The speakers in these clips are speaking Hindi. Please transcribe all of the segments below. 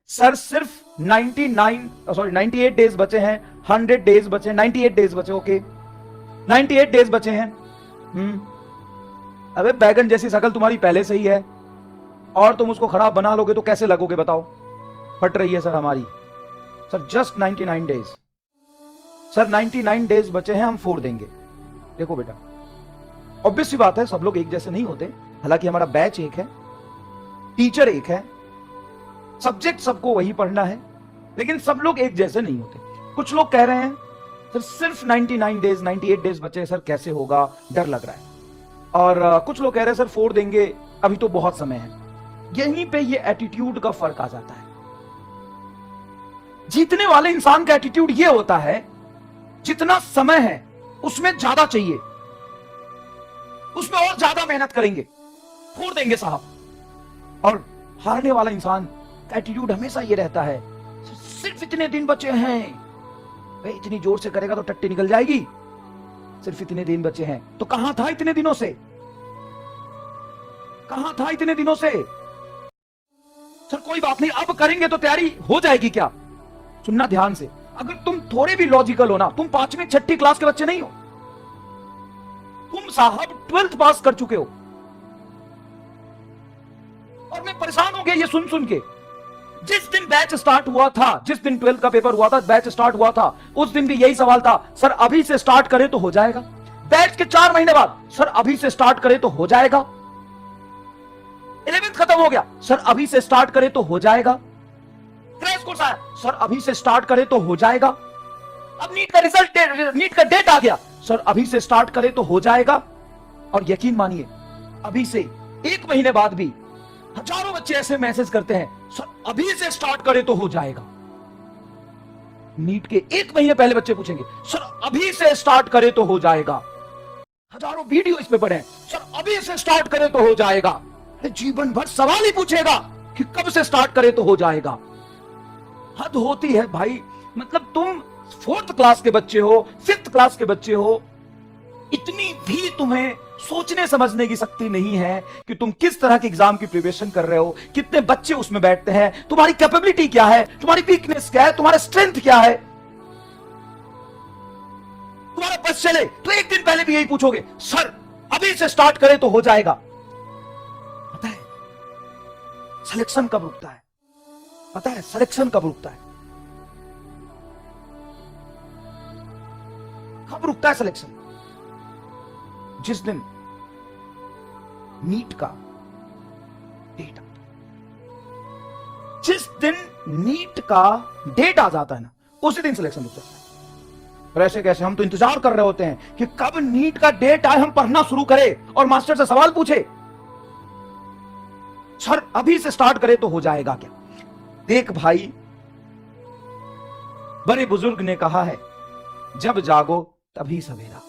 सर सिर्फ 98 डेज बचे हैं, 100 डेज बचे हैं, 98 डेज बचे, ओके 98 डेज बचे हैं। अबे बैगन जैसी शकल तुम्हारी पहले से ही है और तुम उसको खराब बना लोगे तो कैसे लगोगे बताओ। फट रही है सर हमारी। Sir just 99 days sir, 99 days बचे हैं, हम फोड़ देंगे। देखो बेटा, ऑब्वियस सी बात है सब लोग एक जैसे नहीं होते, हालांकि हमारा बैच एक है, टीचर एक है, सब्जेक्ट सबको वही पढ़ना है, लेकिन सब लोग एक जैसे नहीं होते। कुछ लोग कह रहे हैं सर सिर्फ 99 डेज 98 डेज बचे सर, कैसे होगा, डर लग रहा है। और कुछ लोग कह रहे हैं सर फोड़ देंगे, अभी तो बहुत समय है। यहीं पे ये एटीट्यूड का फर्क आ जाता है। जीतने वाले इंसान का एटीट्यूड ये होता है जितना समय है उसमें ज्यादा चाहिए, उसमें और ज्यादा मेहनत करेंगे, फोड़ देंगे साहब। और हारने वाला इंसान एटीट्यूड हमेशा ये रहता है सिर्फ इतने दिन बचे हैं, भाई इतनी जोर से करेगा तो टट्टी निकल जाएगी, सिर्फ इतने दिन बचे हैं। तो कहां था इतने दिनों से, कहां था इतने दिनों से? सर कोई बात नहीं, अब करेंगे तो तैयारी हो जाएगी क्या? सुनना ध्यान से, अगर तुम थोड़े भी लॉजिकल हो ना, तुम 5वीं 6ठी क्लास के बच्चे नहीं हो, तुम साहब 12th पास कर चुके हो। और मैं परेशान हो गया ये सुन सुन के। जिस दिन बैच स्टार्ट हुआ था, जिस दिन 12th का पेपर हुआ था, बैच स्टार्ट हुआ था, उस दिन भी यही सवाल था, सर अभी से स्टार्ट करें तो हो जाएगा। बैच के 4 महीने बाद, सर अभी से स्टार्ट करें तो हो जाएगा। 11th खत्म हो गया, सर अभी से स्टार्ट करें तो हो जाएगा। क्रैश कोर्स आया, सर अभी से स्टार्ट करें तो हो जाएगा। अब नीट का रिजल्ट, नीट का डेट आ गया, सर अभी से स्टार्ट करें तो हो जाएगा। और यकीन मानिए अभी से 1 महीने बाद भी हजारों बच्चे ऐसे मैसेज करते हैं, सर अभी से स्टार्ट करें तो हो जाएगा। नीट के 1 महीने पहले बच्चे पूछेंगे, सर अभी से स्टार्ट करें तो हो जाएगा। हजारों वीडियो इस पे पड़े हैं, सर अभी से स्टार्ट करें तो हो जाएगा। अरे जीवन भर सवाल ही पूछेगा कि कब से स्टार्ट करें तो हो जाएगा। हद होती है भाई। मतलब तुम 4th क्लास के बच्चे हो, 5th क्लास के बच्चे हो, इतनी भी तुम्हें सोचने समझने की शक्ति नहीं है कि तुम किस तरह के एग्जाम की प्रिपरेशन कर रहे हो, कितने बच्चे उसमें बैठते हैं, तुम्हारी कैपेबिलिटी क्या है, तुम्हारी वीकनेस क्या है, तुम्हारा स्ट्रेंथ क्या है। तुम्हारा बस चले तो 1 दिन पहले भी यही पूछोगे, सर अभी से स्टार्ट करें तो हो जाएगा। पता है सिलेक्शन कब रुकता है? पता है सिलेक्शन कब रुकता है? कब रुकता है सिलेक्शन? जिस दिन नीट का डेट आता है, जिस दिन नीट का डेट आ जाता है ना, उसी दिन सिलेक्शन रुक जाता है। और ऐसे कैसे, हम तो इंतजार कर रहे होते हैं कि कब नीट का डेट आए, हम पढ़ना शुरू करें और मास्टर से सवाल पूछे, सर अभी से स्टार्ट करें तो हो जाएगा क्या? देख भाई, बड़े बुजुर्ग ने कहा है, जब जागो तभी सवेरा।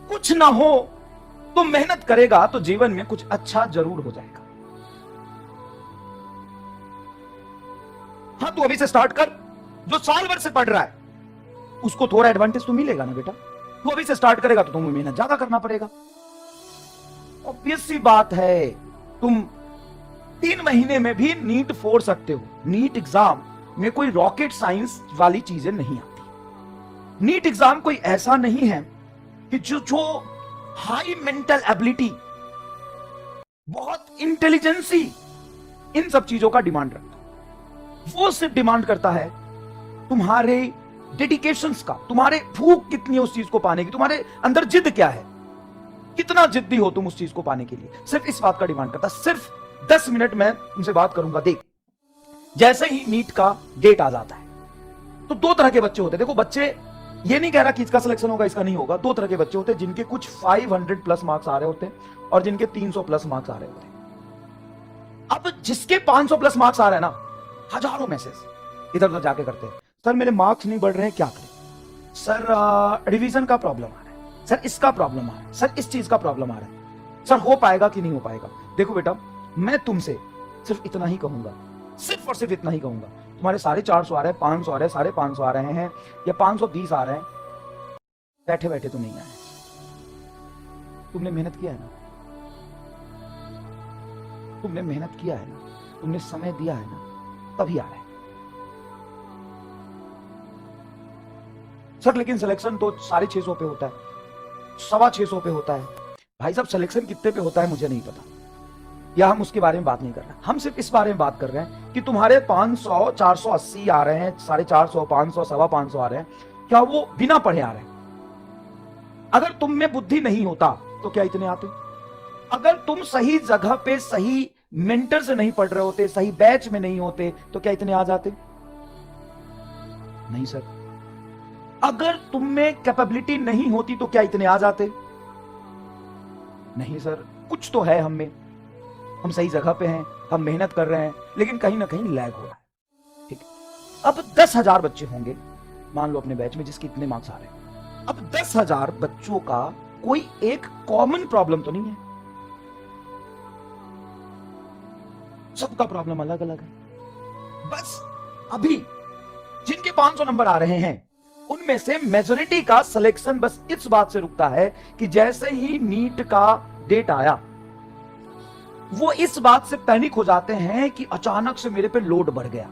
कुछ ना हो तो मेहनत करेगा तो जीवन में कुछ अच्छा जरूर हो जाएगा। हाँ, तू अभी से स्टार्ट कर। जो साल भर से पढ़ रहा है उसको थोड़ा एडवांटेज तो मिलेगा ना बेटा। तू अभी से स्टार्ट करेगा तो तुम्हें मेहनत ज्यादा करना पड़ेगा। ऑब्वियस सी बात है, तुम 3 महीने में भी नीट फोड़ सकते हो। नीट एग्जाम में कोई रॉकेट साइंस वाली चीजें नहीं आती। नीट एग्जाम कोई ऐसा नहीं है कि जो हाई मेंटल एबिलिटी, बहुत इंटेलिजेंसी, इन सब चीजों का डिमांड रखता है। वो सिर्फ डिमांड करता है तुम्हारे डेडिकेशंस का, तुम्हारे भूख कितनी है उस चीज को पाने की, तुम्हारे अंदर जिद क्या है, कितना जिद्दी हो तुम उस चीज को पाने के लिए, सिर्फ इस बात का डिमांड करता है। सिर्फ 10 मिनट में तुमसे बात करूंगा। देख, जैसे ही नीट का डेट आ जाता है तो 2 तरह के बच्चे होते हैं। देखो, बच्चे ये नहीं कह रहा कि इसका सिलेक्शन होगा इसका नहीं होगा। 2 तरह के बच्चे होते हैं, जिनके कुछ 500 प्लस मार्क्स आ रहे होते हैं और जिनके 300 प्लस मार्क्स आ रहे होते हैं। अब जिसके 500 प्लस मार्क्स आ रहे हैं ना, हजारों मैसेज इधर उधर जाके करते हैं, सर मेरे मार्क्स नहीं बढ़ रहे हैं, क्या करें? सर रिवीजन का प्रॉब्लम आ रहा है, सर इसका प्रॉब्लम आ रहा है, सर इस चीज का प्रॉब्लम आ रहा है, सर हो पाएगा कि नहीं हो पाएगा? देखो बेटा, मैं तुमसे सिर्फ इतना ही कहूंगा, सिर्फ और सिर्फ इतना ही कहूंगा। तुम्हारे 450 आ रहे हैं, 500 आ रहे हैं, 550 आ रहे हैं या 520 आ रहे हैं, बैठे बैठे तो नहीं आए, तुमने मेहनत किया है ना, तुमने मेहनत किया है ना। तुमने समय दिया है ना, तभी आ रहे हैं। सर लेकिन सिलेक्शन तो 650 पे होता है, 625 पे होता है। भाई साहब सिलेक्शन कितने पे होता है मुझे नहीं पता, या हम उसके बारे में बात नहीं कर रहे, हम सिर्फ इस बारे में बात कर रहे हैं कि तुम्हारे 500 480 आ रहे हैं, 450 500 525 आ रहे हैं, क्या वो बिना पढ़े आ रहे हैं? अगर तुम में बुद्धि नहीं होता तो क्या इतने आते? अगर तुम सही जगह पे सही मेंटर से नहीं पढ़ रहे होते, सही बैच में नहीं होते, तो क्या इतने आ जाते? नहीं सर। अगर तुम में कैपेबिलिटी नहीं होती तो क्या इतने आ जाते? नहीं सर। कुछ तो है हम में, हम सही जगह पे हैं, हम मेहनत कर रहे हैं, लेकिन कहीं ना कहीं लैग हो रहा है। ठीक है, अब 10,000 बच्चे होंगे मान लो अपने बैच में जिसके इतने मार्क्स आ रहे हैं। अब 10,000 बच्चों का कोई एक कॉमन प्रॉब्लम तो नहीं है, सबका प्रॉब्लम अलग अलग है। बस अभी जिनके 500 नंबर आ रहे हैं उनमें से मेजॉरिटी का सिलेक्शन बस इस बात से रुकता है कि जैसे ही नीट का डेट आया, वो इस बात से पैनिक हो जाते हैं कि अचानक से मेरे पे लोड बढ़ गया,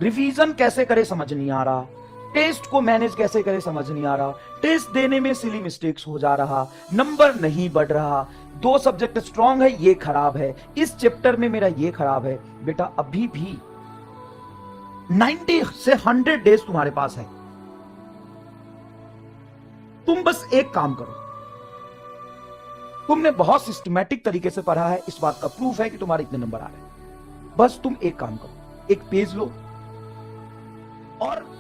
रिवीजन कैसे करे समझ नहीं आ रहा, टेस्ट को मैनेज कैसे करे समझ नहीं आ रहा, टेस्ट देने में सिली मिस्टेक्स हो जा रहा, नंबर नहीं बढ़ रहा, 2 सब्जेक्ट स्ट्रांग है ये खराब है, इस चैप्टर में मेरा ये खराब है। बेटा अभी भी 90 से 100 डेज तुम्हारे पास है, तुम बस एक काम करो। तुमने बहुत सिस्टमैटिक तरीके से पढ़ा है, इस बात का प्रूफ है कि तुम्हारे इतने नंबर आ रहे हैं। बस तुम एक काम करो, एक पेज लो और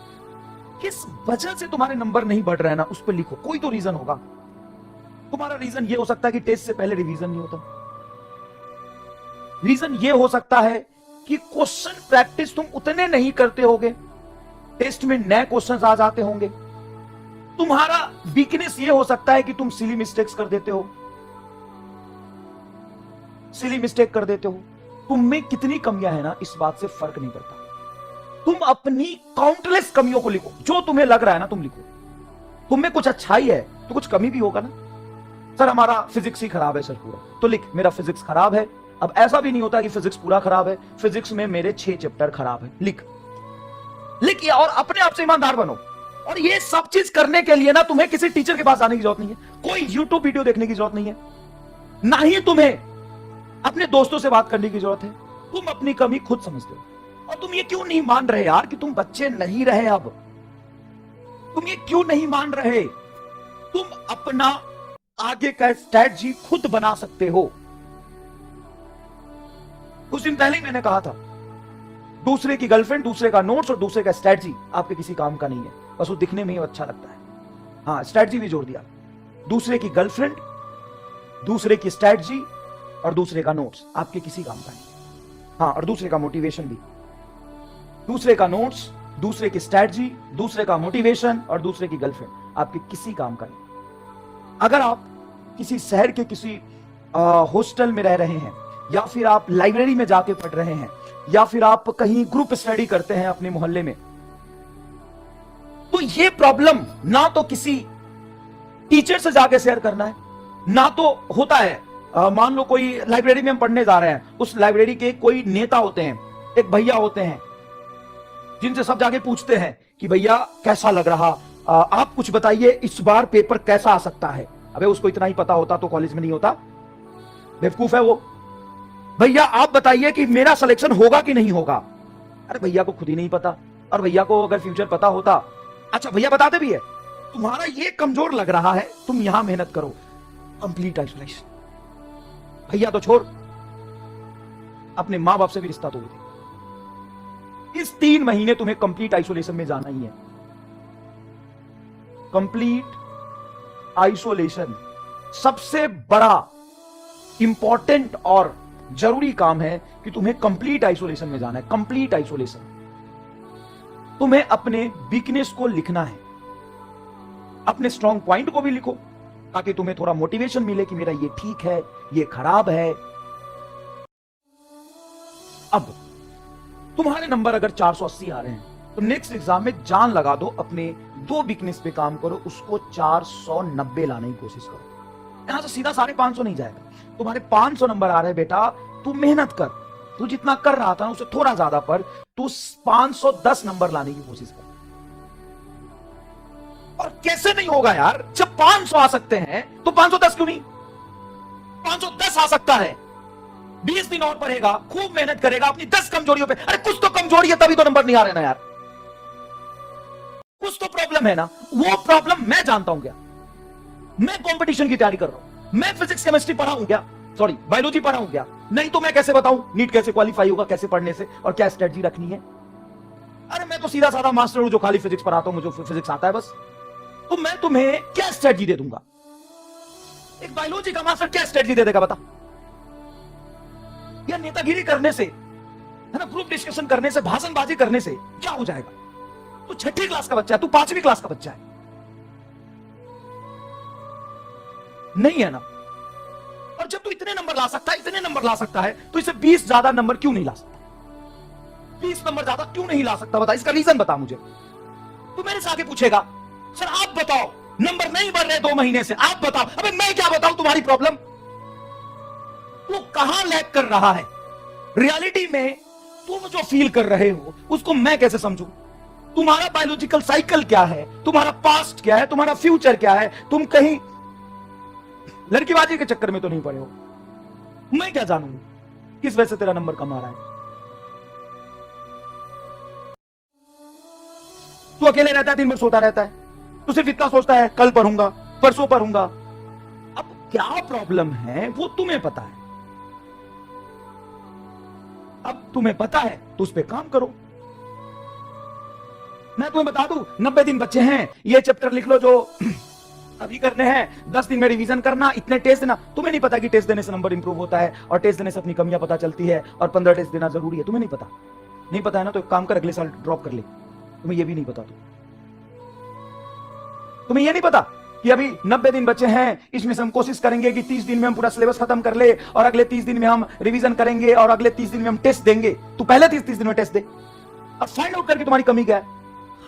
किस वजह से तुम्हारे नंबर नहीं बढ़ रहे हैं ना उस पर लिखो। कोई तो रीजन होगा। तुम्हारा रीजन ये हो सकता है कि टेस्ट से पहले रिवीजन नहीं होता, रीजन ये हो सकता है कि क्वेश्चन प्रैक्टिस तुम उतने नहीं करते होगे, टेस्ट में नए क्वेश्चंस आ जाते होंगे। तुम्हारा वीकनेस ये हो सकता है कि तुम सिली मिस्टेक्स कर देते हो, सिली मिस्टेक कर देते हो। तुम में कितनी कमियां है ना इस बात से फर्क नहीं पड़ता। तुम अपनी काउंटलेस कमियों को लिखो, जो तुम्हें लग रहा है ना तुम लिखो। तुम में कुछ अच्छाई है तो कुछ कमी भी होगा ना। सर हमारा फिजिक्स ही खराब है सर पूरा, तो लिख मेरा फिजिक्स खराब है। अब ऐसा भी नहीं होता कि फिजिक्स पूरा खराब है, फिजिक्स में मेरे 6 चैप्टर खराब है, लिख लिख और अपने आप से ईमानदार बनो। और ये सब चीज करने के लिए ना तुम्हें किसी टीचर के पास आने की जरूरत नहीं है, कोई यूट्यूब वीडियो देखने की जरूरत नहीं है, ना ही तुम्हें अपने दोस्तों से बात करने की जरूरत है। तुम अपनी कमी खुद समझते हो। और तुम ये क्यों नहीं मान रहे यार कि तुम बच्चे नहीं रहे? अब तुम ये क्यों नहीं मान रहे? तुम अपना आगे का स्ट्रैटेजी खुद बना सकते हो। कुछ दिन पहले ही मैंने कहा था, दूसरे की गर्लफ्रेंड, दूसरे का नोट्स और दूसरे का स्ट्रैटेजी आपके किसी काम का नहीं है, बस वो दिखने में ही अच्छा लगता है। हाँ, स्ट्रैटेजी भी जोड़ दिया। दूसरे की गर्लफ्रेंड, दूसरे की स्ट्रैटेजी और दूसरे का नोट्स आपके किसी काम का नहीं। हाँ, और दूसरे का मोटिवेशन भी। दूसरे का नोट्स, दूसरे की स्ट्रैटेजी, दूसरे का मोटिवेशन और दूसरे की गर्लफ्रेंड आपके किसी काम का नहीं। अगर आप किसी शहर के किसी हॉस्टल में रह रहे हैं, या फिर आप लाइब्रेरी में जाके पढ़ रहे हैं, या फिर आप कहीं ग्रुप स्टडी करते हैं अपने मोहल्ले में, तो ये प्रॉब्लम ना तो किसी टीचर से जाके शेयर करना है, ना तो होता है मान लो कोई लाइब्रेरी में हम पढ़ने जा रहे हैं, उस लाइब्रेरी के कोई नेता होते हैं, एक भैया होते हैं जिनसे सब जाके पूछते हैं कि भैया कैसा लग रहा, आप कुछ बताइए इस बार पेपर कैसा आ सकता है। अबे उसको इतना ही पता होता तो कॉलेज में नहीं होता, बेवकूफ है वो। भैया आप बताइए कि मेरा सिलेक्शन होगा कि नहीं होगा। अरे भैया को खुद ही नहीं पता, और भैया को अगर फ्यूचर पता होता, अच्छा भैया बताते भी है, तुम्हारा ये कमजोर लग रहा है, तुम यहां मेहनत करो। Complete isolation. भैया तो छोड़, अपने मां बाप से भी रिश्ता तोड़ दे। इस 3 महीने तुम्हें कंप्लीट आइसोलेशन में जाना ही है। कंप्लीट आइसोलेशन सबसे बड़ा इंपॉर्टेंट और जरूरी काम है कि तुम्हें कंप्लीट आइसोलेशन में जाना है। Complete isolation. तुम्हें अपने वीकनेस को लिखना है, अपने स्ट्रॉन्ग पॉइंट को भी लिखो, ताकि तुम्हें थोड़ा मोटिवेशन मिले कि मेरा ये ठीक है, ये खराब है। अब तुम्हारे नंबर अगर 480 आ रहे हैं तो नेक्स्ट एग्जाम में जान लगा दो, अपने 2 वीकनेस पे काम करो, उसको 490 लाने की कोशिश करो। यहां से सीधा 550 नहीं जाएगा। तुम्हारे 500 नंबर आ रहे हैं बेटा, तू मेहनत कर, तू जितना कर रहा था उससे थोड़ा ज्यादा पर तू 510 नंबर लाने की कोशिश कर। और कैसे नहीं होगा यार, जब 500 आ सकते हैं तो 510 क्यों नहीं? 510 आ सकता है। 20 दिन और पढ़ेगा, खूब मेहनत करेगा अपनी 10 कमजोरियों पे। अरे कुछ तो कमजोरी है तभी तो नंबर नहीं आ रहे ना यार, कुछ तो प्रॉब्लम है ना। वो प्रॉब्लम मैं जानता हूं क्या? मैं कंपटीशन की तैयारी कर रहा हूं, मैं फिजिक्स केमिस्ट्री पढ़ा हूं क्या? सॉरी, बायोलॉजी पढ़ा हूं क्या? नहीं तो मैं कैसे बताऊं नीट कैसे क्वालिफाई होगा, कैसे पढ़ने से और क्या स्ट्रेटजी रखनी है? अरे मैं तो सीधा साधा मास्टर हूं जो खाली फिजिक्स पढ़ाता हूं, मुझे फिजिक्स आता है बस। तो मैं तुम्हें क्या स्ट्रेटजी दे दूंगा? एक बायोलॉजी का मास्टर क्या स्ट्रेटजी दे देगा बता? या नेतागिरी करने से, है ना, ग्रुप डिस्कशन करने से, भाषणबाजी करने से क्या हो जाएगा? तू 6ठी क्लास का बच्चा है, तू 5वीं क्लास का बच्चा है, नहीं है ना? और जब तू इतने नंबर ला सकता है, इतने नंबर ला सकता है, तो इसे 20 ज्यादा नंबर क्यों नहीं ला सकता? 20 नंबर ज्यादा क्यों नहीं ला सकता? बता, इसका रीजन बता मुझे। तू मेरे से आगे पूछेगा, सर आप बताओ, नंबर नहीं बढ़ रहे 2 महीने से, आप बताओ। अबे मैं क्या बताऊं तुम्हारी प्रॉब्लम? तू कहां लैग कर रहा है? रियलिटी में तुम जो फील कर रहे हो उसको मैं कैसे समझूं? तुम्हारा बायोलॉजिकल साइकिल क्या है, तुम्हारा पास्ट क्या है, तुम्हारा फ्यूचर क्या है? तुम कहीं लड़कीबाजी के चक्कर में तो नहीं पड़े हो? मैं क्या जानूं किस वजह से तेरा नंबर कम आ रहा है? तू अकेले रहता है, दिन भर सोता रहता है, तू सिर्फ इतना सोचता है कल पढ़ूंगा, परसों पढ़ूंगा। अब क्या प्रॉब्लम है वो तुम्हें पता है। अब तुम्हें पता है तो उस पर काम करो। मैं तुम्हें बता दूं, 90 दिन बच्चे हैं, ये चैप्टर लिख लो जो अभी करने हैं, 10 दिन में रिवीजन करना, इतने टेस्ट देना। तुम्हें नहीं पता कि टेस्ट देने से नंबर इंप्रूव होता है और टेस्ट देने से अपनी कमियां पता चलती है और 15 टेस्ट देना जरूरी है। तुम्हें नहीं पता? नहीं पता है ना, तो एक काम कर, अगले साल ड्रॉप कर ले। तुम्हें ये भी नहीं पता? तुम्हें ये नहीं पता कि अभी 90 दिन बचे हैं, इसमें से हम कोशिश करेंगे कि 30 दिन में हम पूरा सिलेबस खत्म कर ले और अगले 30 दिन में हम रिवीजन करेंगे और अगले 30 दिन में हम टेस्ट देंगे। तू पहले 30 दिन में टेस्ट दे और फाइंड आउट करके तुम्हारी कमी क्या है।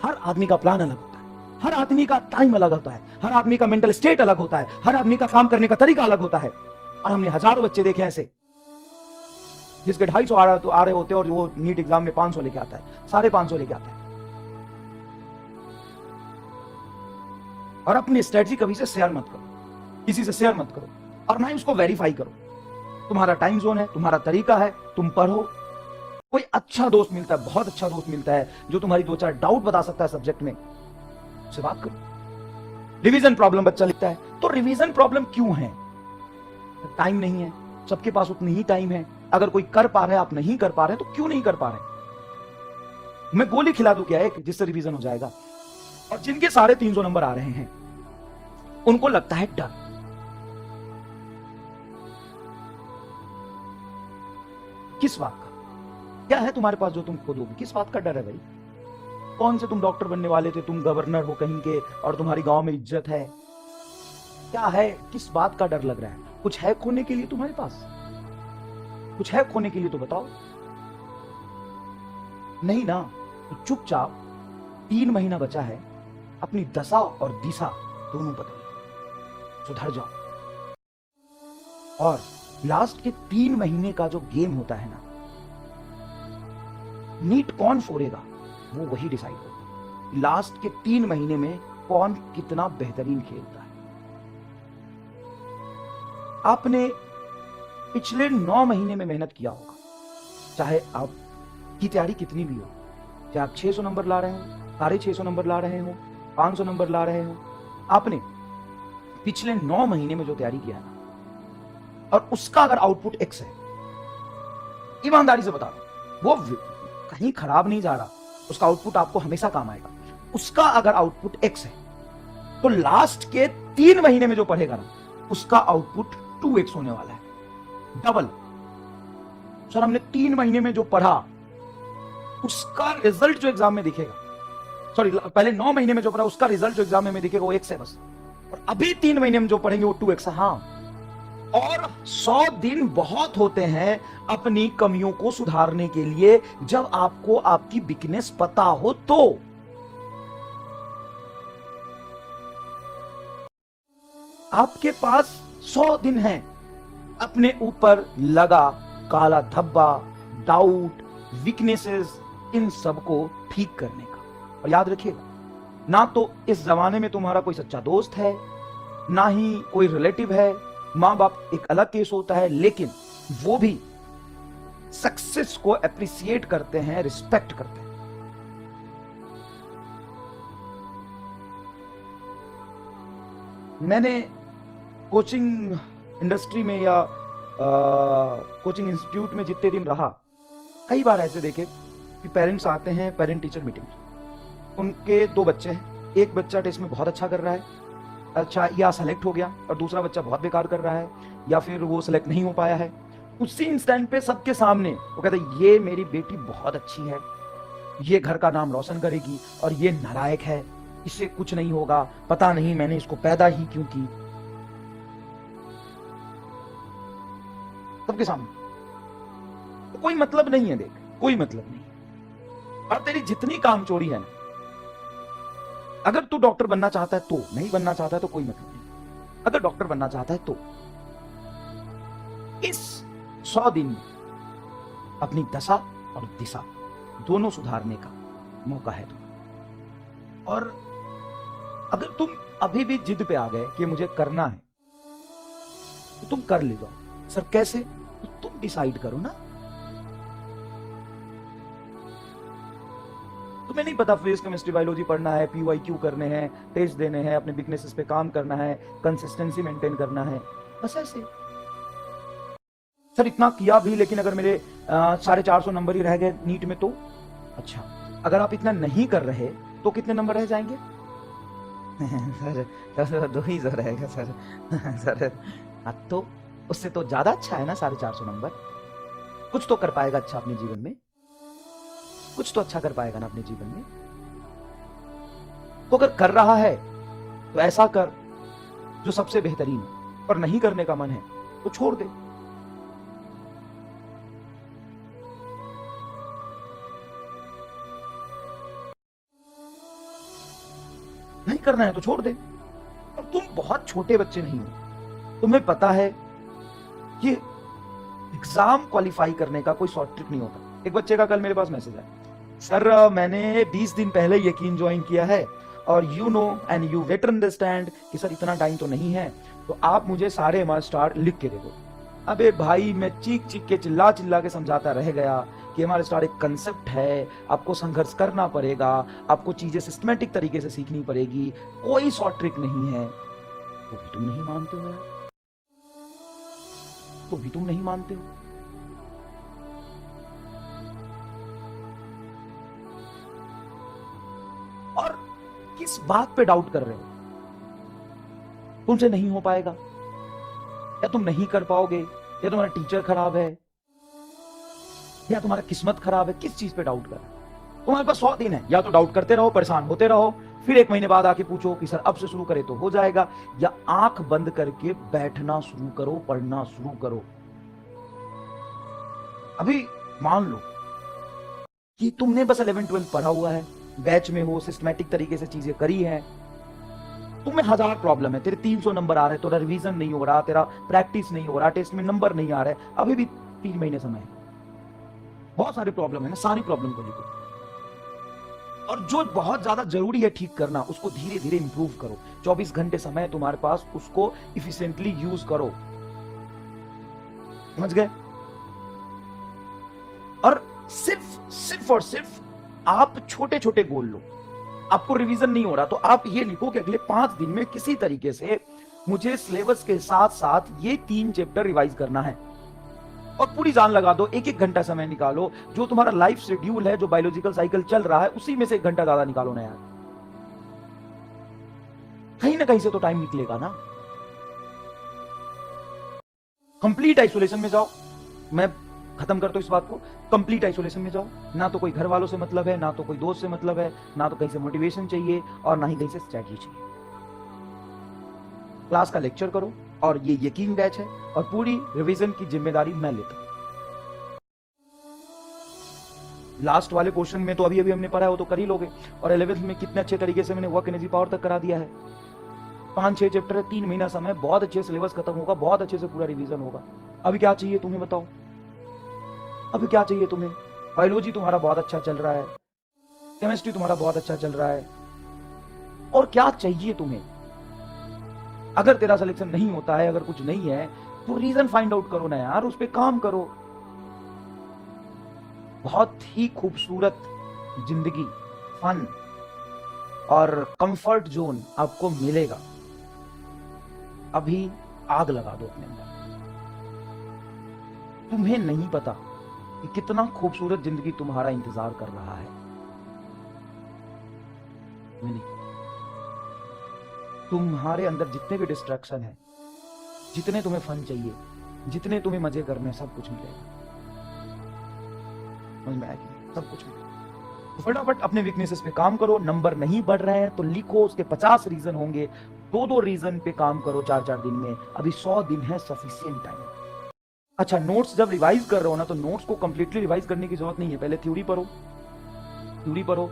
हर आदमी का प्लान अलग होता है, हर आदमी का टाइम अलग होता है, हर आदमी का मेंटल स्टेट अलग होता है, हर आदमी का काम करने का तरीका अलग होता है। और हमने हजारों बच्चे देखे ऐसे जिसके 250 आ रहे होते हैं और वो नीट एग्जाम में 500 लेके आता है, 550 लेके आता है। और अपनी स्ट्रेटजी कभी से शेयर मत करो, किसी से शेयर मत करो और ना ही उसको वेरीफाई करो। तुम्हारा टाइम जोन है, तुम्हारा तरीका है, तुम पढ़ो। कोई अच्छा दोस्त मिलता है, बहुत अच्छा दोस्त मिलता है जो तुम्हारी 2-4 डाउट बता सकता है सब्जेक्ट में, उससे बात करो। रिवीजन प्रॉब्लम बच्चा लिखता है, तो रिवीजन प्रॉब्लम क्यों है? टाइम नहीं है, सबके पास उतनी ही टाइम है। अगर कोई कर पा रहा है, आप नहीं कर पा रहे, तो क्यों नहीं कर पा रहे? मैं गोली खिला दूं क्या एक जिससे रिवीजन हो जाएगा? और जिनके सारे 300 नंबर आ रहे हैं उनको लगता है डर। किस बात का? क्या है तुम्हारे पास जो तुम खो दोगे? किस बात का डर है भाई? कौन से तुम डॉक्टर बनने वाले थे, तुम गवर्नर हो कहीं के और तुम्हारी गांव में इज्जत है? क्या है? किस बात का डर लग रहा है? कुछ है खोने के लिए तुम्हारे पास? कुछ है खोने के लिए तो बताओ। नहीं ना, तो चुपचाप 3 महीना बचा है, अपनी दशा और दिशा दोनों बदल, सुधर जाओ। और लास्ट के 3 महीने का जो गेम होता है ना, नीट कौन फोड़ेगा वो वही डिसाइड होगा। लास्ट के 3 महीने में कौन कितना बेहतरीन खेलता है। आपने पिछले 9 महीने में मेहनत किया होगा, चाहे आपकी तैयारी कितनी भी हो, चाहे आप 600 नंबर ला रहे हो, 650 नंबर ला रहे हो, 500 नंबर ला रहे हो, आपने पिछले 9 महीने में जो तैयारी किया ना, और उसका अगर आउटपुट X है, ईमानदारी से बता दो, वो कहीं खराब नहीं जा रहा, उसका आउटपुट आपको हमेशा काम आएगा। उसका अगर आउटपुट X है तो लास्ट के 3 महीने में जो पढ़ेगा ना, उसका आउटपुट 2x होने वाला है, डबल। सर हमने 3 महीने में जो पढ़ा उसका रिजल्ट जो एग्जाम में दिखेगा, सॉरी पहले 9 महीने में जो पढ़ा उसका रिजल्ट जो एग्जाम में दिखेगा वो X है बस, और अभी 3 महीने में जो पढ़ेंगे वो 2x है। हाँ, और 100 दिन बहुत होते हैं अपनी कमियों को सुधारने के लिए, जब आपको आपकी वीकनेस पता हो तो। आपके पास 100 दिन हैं, अपने ऊपर लगा काला धब्बा, डाउट, वीकनेसेस, इन सबको ठीक करने का। और याद रखिएगा, ना तो इस जमाने में तुम्हारा कोई सच्चा दोस्त है, ना ही कोई रिलेटिव है, माँ बाप एक अलग केस होता है, लेकिन वो भी सक्सेस को अप्रिशिएट करते हैं, रिस्पेक्ट करते हैं। मैंने कोचिंग इंडस्ट्री में या कोचिंग इंस्टीट्यूट में जितने दिन रहा, कई बार ऐसे देखे कि पेरेंट्स आते हैं पेरेंट टीचर मीटिंग, उनके दो बच्चे हैं, एक बच्चा टेस्ट में बहुत अच्छा कर रहा है, अच्छा या सेलेक्ट हो गया, और दूसरा बच्चा बहुत बेकार कर रहा है या फिर वो सेलेक्ट नहीं हो पाया है। उसी इंस्टेंट पे सबके सामने वो कहते हैं ये मेरी बेटी बहुत अच्छी है, ये घर का नाम रोशन करेगी, और ये नालायक है, इससे कुछ नहीं होगा, पता नहीं मैंने इसको पैदा ही क्यों की। सबके सामने। तो कोई मतलब नहीं है, देख कोई मतलब नहीं। और तेरी जितनी कामचोरी है ना, अगर तू डॉक्टर बनना चाहता है तो, नहीं बनना चाहता है तो कोई मतलब नहीं। अगर डॉक्टर बनना चाहता है तो इस 100 दिन में अपनी दशा और दिशा दोनों सुधारने का मौका है तुम्हें। और अगर तुम अभी भी जिद पे आ गए कि मुझे करना है, तो तुम कर ले जाओ। सर कैसे? तो तुम डिसाइड करो ना। तुम्हें नहीं पता फिजिक्स केमिस्ट्री बायोलॉजी पढ़ना है, पीवाईक्यू करने हैं, टेस्ट देने हैं, अपने वीकनेसेस पे काम करना है, कंसिस्टेंसी मेंटेन करना है, बस ऐसे। सर इतना किया भी, लेकिन अगर मेरे 450 नंबर ही रह गए नीट में तो? अच्छा, अगर आप इतना नहीं कर रहे तो कितने नंबर रह जाएंगे? सर 2 ही रहेगा सर। सर तो उससे तो ज्यादा अच्छा है ना 450 नंबर। कुछ तो कर पाएगा अच्छा अपने जीवन में, कुछ तो अच्छा कर पाएगा ना अपने जीवन में। तो अगर कर रहा है तो ऐसा कर जो सबसे बेहतरीन है, और नहीं करने का मन है तो छोड़ दे। नहीं करना है तो छोड़ दे। और तुम बहुत छोटे बच्चे नहीं हो, तुम्हें पता है कि एग्जाम क्वालिफाई करने का कोई शॉर्ट ट्रिक नहीं होता। एक बच्चे का कल मेरे पास मैसेज आया, सर मैंने 20 दिन पहले यकीन ज्वाइन किया है, और you know and you better understand कि सर इतना टाइम तो नहीं है, तो आप मुझे सारे एमआर स्टार लिख के दे दो। अबे भाई, मैं चीख चीख के चिल्ला चिल्ला के समझाता रह गया कि एमआर स्टार एक कंसेप्ट है, आपको संघर्ष करना पड़ेगा, आपको चीजें सिस्टमेटिक तरीके से सीखनी पड़ेगी, कोई शॉर्ट ट्रिक नहीं है। तो भी तुम नहीं मानते हो यार, तो भी तुम नहीं मानते हो। और किस बात पे डाउट कर रहे हो? तुमसे नहीं हो पाएगा, या तुम नहीं कर पाओगे, या तुम्हारा टीचर खराब है, या तुम्हारा किस्मत खराब है? किस चीज पे डाउट कर रहे हो? तुम्हारे पास 100 दिन है, या तो डाउट करते रहो, परेशान होते रहो, फिर 1 महीने बाद आके पूछो कि सर अब से शुरू करें तो हो जाएगा, या आंख बंद करके बैठना शुरू करो, पढ़ना शुरू करो। अभी मान लो कि तुमने बस 11-12 पढ़ा हुआ है, बैच में हो, सिस्टमैटिक तरीके से चीजें करी है, तुम्हें 1000 प्रॉब्लम है, तेरे 300 नंबर आ रहे, तेरा रिवीजन नहीं हो रहा, तेरा प्रैक्टिस नहीं हो रहा, टेस्ट में नंबर नहीं आ रहे, अभी भी 3 महीने समय है, बहुत सारे प्रॉब्लम है ना, सारी प्रॉब्लम को लिखो। और जो बहुत ज्यादा जरूरी है ठीक करना, उसको धीरे धीरे इंप्रूव करो। 24 घंटे समय तुम्हारे पास, उसको इफिशिएंटली यूज करो। समझ गए? और सिर्फ और सिर्फ आप छोटे छोटे गोल लो। आपको रिवीजन नहीं हो रहा तो आप ये लिखो कि अगले 5 दिन में किसी तरीके से मुझे सिलेबस के साथ साथ ये 3 चैप्टर रिवाइज करना है, और पूरी जान लगा दो। 1-1 घंटा समय निकालो, जो तुम्हारा लाइफ शेड्यूल है, जो बायोलॉजिकल साइकिल चल रहा है, उसी में से 1 घंटा ज्यादा निकालो ना यार। कहीं ना कहीं से तो टाइम निकलेगा ना। कंप्लीट आइसोलेशन में जाओ। मैं खत्म करता हूं इस बात को, कंप्लीट आइसोलेशन में जाओ। ना तो कोई घर वालों से मतलब है, ना तो कोई दोस्त से मतलब है, ना तो कहीं से मोटिवेशन चाहिए, और ना ही कहीं से स्ट्रैटेजी चाहिए। क्लास का लेक्चर करो, और ये यकीन बैच है, और पूरी रिवीजन की जिम्मेदारी मैं लेता हूं। लास्ट वाले क्वेश्चन में तो अभी अभी हमने पढ़ा है, वो तो कर ही लोगे। और 11th में कितने अच्छे तरीके से मैंने वर्क एनर्जी पावर तक करा दिया है। 5-6 चैप्टर है, 3 महीना समय, बहुत अच्छे सिलेबस खत्म होगा, बहुत अच्छे से पूरा रिवीजन होगा। अभी क्या चाहिए तुम्हें बताओ? अभी क्या चाहिए तुम्हें? बायोलॉजी तुम्हारा बहुत अच्छा चल रहा है, केमिस्ट्री तुम्हारा बहुत अच्छा चल रहा है, और क्या चाहिए तुम्हें? अगर तेरा सिलेक्शन नहीं होता है, अगर कुछ नहीं है, तो रीजन फाइंड आउट करो ना यार, उस पर काम करो। बहुत ही खूबसूरत जिंदगी, फन और कंफर्ट जोन आपको मिलेगा। अभी आग लगा दो अपने अंदर। तुम्हें नहीं पता कि कितना खूबसूरत जिंदगी तुम्हारा इंतजार कर रहा है। तुम्हें नहीं। तुम्हारे अंदर जितने भी डिस्ट्रैक्शन है, जितने तुम्हें फन चाहिए, जितने तुम्हें मजे करने, सब कुछ मिलेगा। समझ में आएगी? सब कुछ मिलेगा। तो फटाफट अपने वीकनेसेस पे काम करो। नंबर नहीं बढ़ रहे हैं तो लिखो, उसके 50 रीजन होंगे, 2-2 रीजन पे काम करो 4-4 दिन में। अभी 100 दिन है, सफिशिएंट टाइम। अच्छा, नोट्स जब रिवाइज कर रहे हो ना, तो नोट्स को कंप्लीटली रिवाइज करने की जरूरत नहीं है। पहले थ्योरी पढ़ो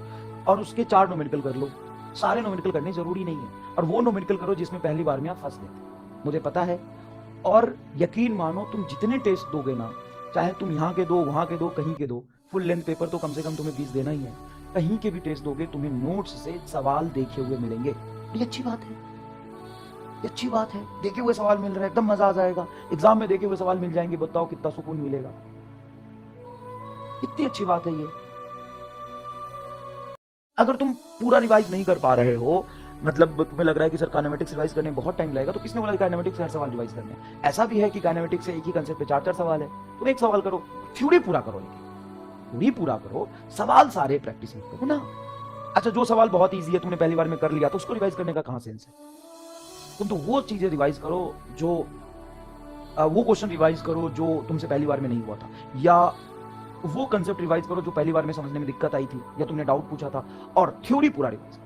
और उसके 4 न्यूमेरिकल कर लो। सारे न्यूमेरिकल करने जरूरी नहीं है, और वो न्यूमेरिकल करो जिसमें पहली बार में आप फंस गए थे, मुझे पता है। और यकीन मानो, तुम जितने टेस्ट दोगे ना, चाहे तुम यहाँ के दो, वहां के दो, कहीं के दो, फुल लेंथ पेपर तो कम से कम तुम्हें 20 देना ही है। कहीं के भी टेस्ट दोगे, तुम्हें नोट्स से सवाल देखे हुए मिलेंगे। ये अच्छी बात है, ये अच्छी बात है। देखे हुए सवाल मिल रहे हैं, एकदम मजा आ जाएगा। एग्जाम में देखे हुए सवाल मिल जाएंगे, बताओ कितना सुकून मिलेगा। कितनी अच्छी बात है ये। अगर तुम पूरा रिवाइज नहीं कर पा रहे हो, मतलब तुम्हें लग रहा है कि सर काइनेमेटिक्स रिवाइज करने में बहुत टाइम लगेगा, तो किसने बोला काइनेमेटिक्स से हर सवाल रिवाइज करने? ऐसा भी है कि काइनेमेटिक्स से एक ही कंसेप्ट पे 4-4 सवाल है। तुम एक सवाल करो, थ्योरी पूरा करो, थ्योरी पूरा करो, सवाल सारे प्रैक्टिस करो ना। अच्छा, जो सवाल बहुत ईजी है, तुमने पहली बार में कर लिया, तो उसको रिवाइज करने का कहां सेंस है? तुम तो वो चीजें रिवाइज करो जो वो क्वेश्चन रिवाइज करो जो तुमसे पहली बार में नहीं हुआ था, या वो कंसेप्ट रिवाइज करो जो पहली बार में समझने में दिक्कत आई थी, या तुमने डाउट पूछा था, और थ्योरी पूरा रिवाइज करो।